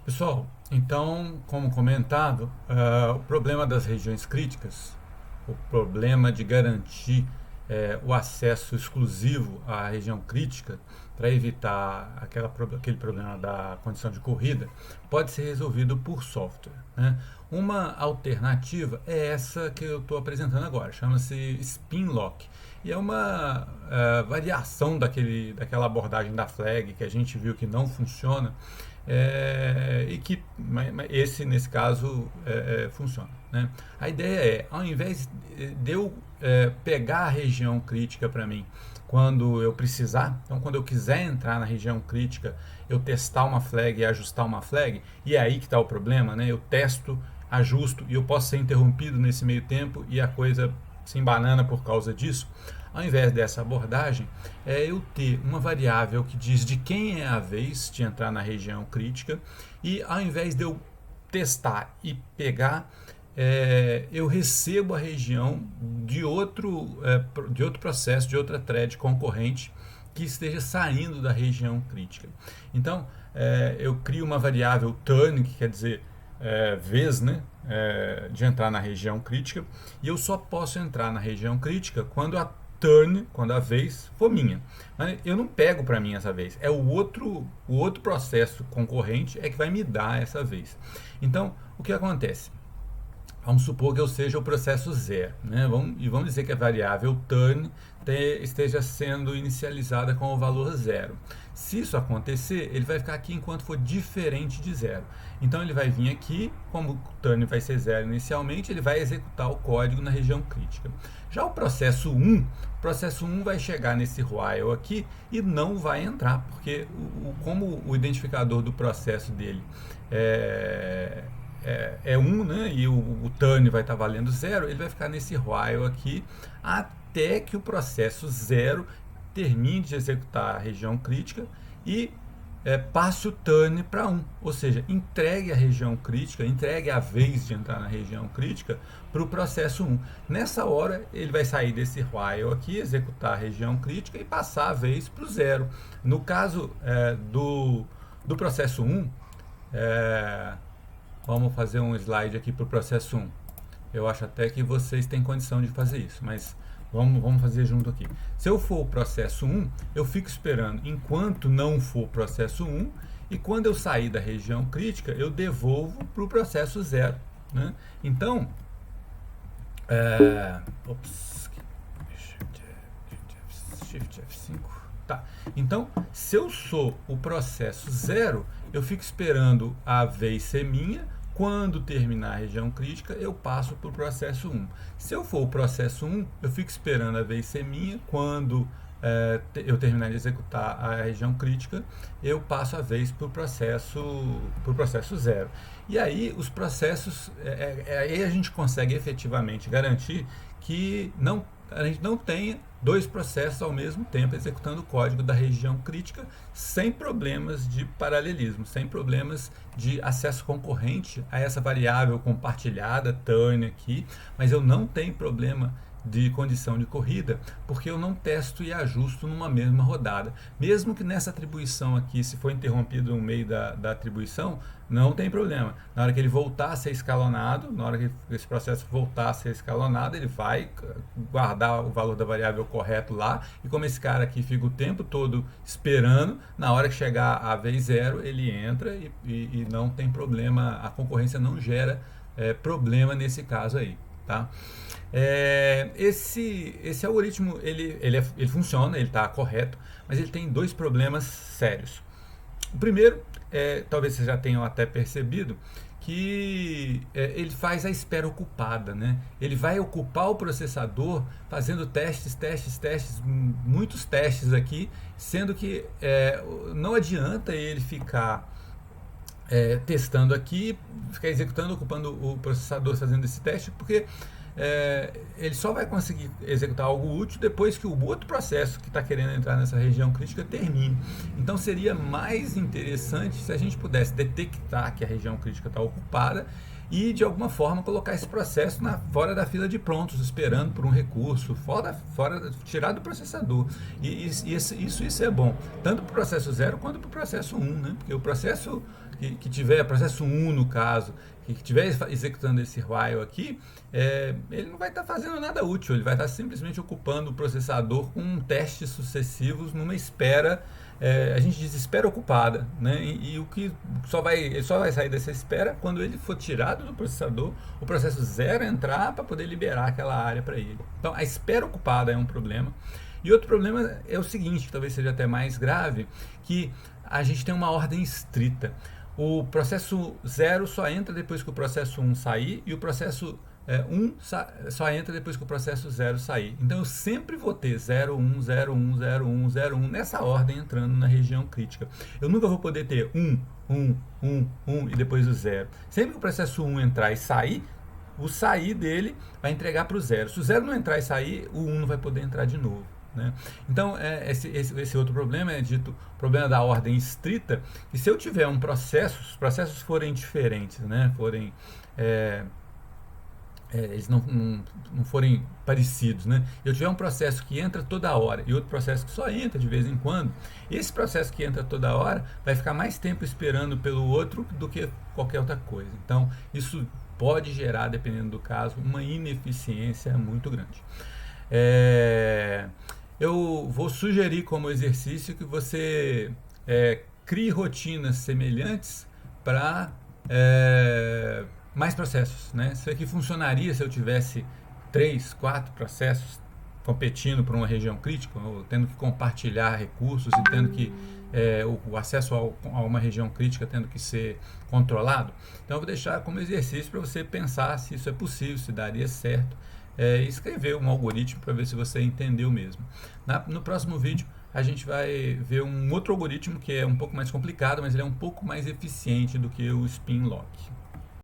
Pessoal, então, como comentado, o problema das regiões críticas, o problema de garantir o acesso exclusivo à região crítica para evitar aquele problema da condição de corrida, pode ser resolvido por software, né? Uma alternativa é essa que eu estou apresentando agora, chama-se Spinlock. E é uma variação daquela abordagem da flag que a gente viu que não funciona, e que esse, nesse caso, funciona, né? A ideia é, ao invés de eu pegar a região crítica para mim quando eu precisar, então quando eu quiser entrar na região crítica, eu testar uma flag e ajustar uma flag, e é aí que está o problema, né? Eu testo, ajusto e eu posso ser interrompido nesse meio tempo e a coisa se embanana por causa disso. Ao invés dessa abordagem, é eu ter uma variável que diz de quem é a vez de entrar na região crítica, e ao invés de eu testar e pegar, eu recebo a região de outro processo, de outra thread concorrente que esteja saindo da região crítica. Então, eu crio uma variável turn, que quer dizer vez, né, de entrar na região crítica, e eu só posso entrar na região crítica quando a turn, quando a vez for minha. Eu não pego para mim essa vez, é o outro processo concorrente é que vai me dar essa vez. Então, o que acontece? Vamos supor que eu seja o processo zero, né? Vamos dizer que a variável turn esteja sendo inicializada com o valor zero. Se isso acontecer, ele vai ficar aqui enquanto for diferente de zero. Então ele vai vir aqui, como o turn vai ser zero inicialmente, ele vai executar o código na região crítica. Já o processo 1 vai chegar nesse while aqui e não vai entrar, porque como o identificador do processo dele é 1, né, e o turn vai estar valendo 0, ele vai ficar nesse while aqui até que o processo 0 termine de executar a região crítica e passe o turn para 1, ou seja, entregue a região crítica, entregue a vez de entrar na região crítica para o processo 1. Nessa hora, ele vai sair desse while aqui, executar a região crítica e passar a vez para o 0. No caso do processo 1, vamos fazer um slide aqui para o processo 1. Eu acho até que vocês têm condição de fazer isso, mas vamos fazer junto aqui. Se eu for o processo 1, eu fico esperando enquanto não for o processo 1, e quando eu sair da região crítica, eu devolvo para o processo 0. Né? Então, Shift F5. Tá. Então, se eu sou o processo 0, eu fico esperando a vez ser minha. Quando terminar a região crítica, eu passo para o processo 1. Se eu for o processo 1, eu fico esperando a vez ser minha. Quando eu terminar de executar a região crítica, eu passo a vez para o processo 0. E aí os processos, aí a gente consegue efetivamente garantir que a gente não tenha dois processos ao mesmo tempo executando o código da região crítica sem problemas de paralelismo, sem problemas de acesso concorrente a essa variável compartilhada, turn aqui, mas eu não tenho problema de condição de corrida, porque eu não testo e ajusto numa mesma rodada. Mesmo que nessa atribuição aqui, se for interrompido no meio da atribuição, não tem problema. Na hora que ele voltar a ser escalonado, na hora que esse processo voltar a ser escalonado, ele vai guardar o valor da variável correto lá, e como esse cara aqui fica o tempo todo esperando, na hora que chegar a vez 0, ele entra e não tem problema, a concorrência não gera problema nesse caso aí, tá? Esse algoritmo ele funciona, ele está correto, mas ele tem dois problemas sérios. O primeiro, talvez vocês já tenham até percebido, que ele faz a espera ocupada, né? Ele vai ocupar o processador fazendo testes, muitos testes aqui, sendo que não adianta ele ficar testando aqui, ficar executando, ocupando o processador fazendo esse teste, porque ele só vai conseguir executar algo útil depois que o outro processo que está querendo entrar nessa região crítica termine. Então seria mais interessante se a gente pudesse detectar que a região crítica está ocupada e de alguma forma colocar esse processo fora da fila de prontos, esperando por um recurso, tirar do processador. E isso é bom, tanto para o processo 0 quanto para o processo 1, né? Porque o processo que tiver, processo 1 no caso, que estiver executando esse while aqui, ele não vai estar fazendo nada útil, ele vai estar simplesmente ocupando o processador com testes sucessivos numa espera, a gente diz espera ocupada, né? E o que ele só vai sair dessa espera quando ele for tirado do processador, o processo 0 entrar para poder liberar aquela área para ele. Então a espera ocupada é um problema. E outro problema é o seguinte, que talvez seja até mais grave, que a gente tem uma ordem estrita. O processo 0 só entra depois que o processo 1 sair, e o processo 1 só entra depois que o processo 0 sair. Então eu sempre vou ter 0, 1, 0, 1, 0, 1, 0, 1 nessa ordem entrando na região crítica. Eu nunca vou poder ter 1, 1, 1, 1 e depois o 0. Sempre que o processo 1 entrar e sair, o sair dele vai entregar para o 0. Se o 0 não entrar e sair, o 1 não vai poder entrar de novo, né? Então, esse outro problema é dito problema da ordem estrita, que se eu tiver um processo, os processos forem diferentes, né, eles não forem parecidos, né? Eu tiver um processo que entra toda hora e outro processo que só entra de vez em quando, esse processo que entra toda hora vai ficar mais tempo esperando pelo outro do que qualquer outra coisa. Então, isso pode gerar, dependendo do caso, uma ineficiência muito grande. Eu vou sugerir como exercício que você crie rotinas semelhantes para mais processos, né? Isso aqui funcionaria se eu tivesse 3, 4 processos competindo por uma região crítica, ou tendo que compartilhar recursos e tendo que o acesso a uma região crítica tendo que ser controlado. Então eu vou deixar como exercício para você pensar se isso é possível, se daria certo, e escrever um algoritmo para ver se você entendeu mesmo. No próximo vídeo a gente vai ver um outro algoritmo que é um pouco mais complicado, mas ele é um pouco mais eficiente do que o spin lock.